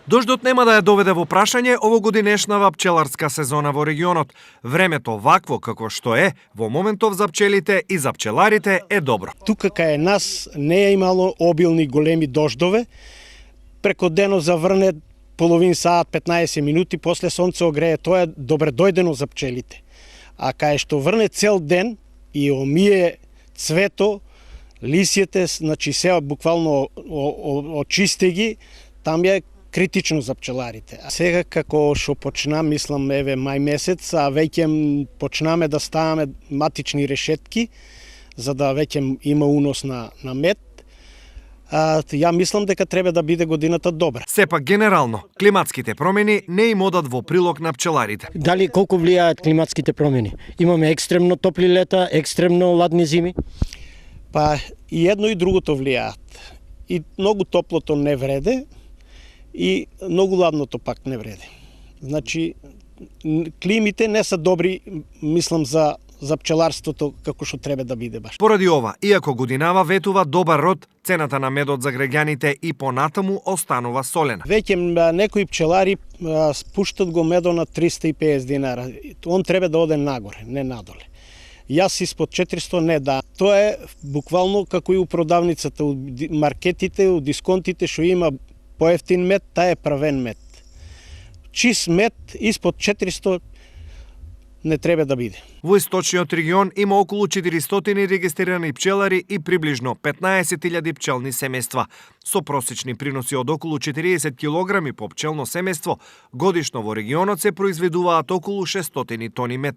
Дождот нема да ја доведе во прашање овогодинешнава пчеларска сезона во регионот. Времето вакво како што е во моментов за пчелите и за пчеларите е добро. Тука кај нас не е имало обилни големи дождове. Преко дено заврне половин саат, 15 минути, после сонце огрее, тоа е добредојдено за пчелите. А кај што врне цел ден и омие цвето, лисјете, значи се буквално очисти ги, там е критично за пчеларите. А сега како што почнам, мислам еве мај месец, а веќе почнаме да ставаме матични решетки за да веќе има унос на мед. Ја мислам дека треба да биде годината добра. Сепак генерално, климатските промени не им одат во прилог на пчеларите. Дали колку влијаат климатските промени? Имаме екстремно топли лета, екстремно ладни зими? Па и едно и другото влијаат. И многу топлото не вреде, и многу ладното пак не вреде. Значи, климите не се добри, мислам, за пчеларството како што треба да биде баш. Поради ова, иако годинава ветува добар род, цената на медот за граѓаните и понатаму останува солена. Веќе некои пчелари спуштат го медо на 350 динара. Он треба да оде нагоре, не надоле. Јас испод 400 не да. Тоа е буквално како и у продавницата, у маркетите, у дисконтите што има поевтин мед, таа е правен мед. Чист мед испод 400 не треба да биде. Во источниот регион има околу 400 регистрирани пчелари и приближно 15.000 пчелни семејства. Со просечни приноси од околу 40 килограми по пчелно семејство, годишно во регионот се произведуваат околу 600 тони мед.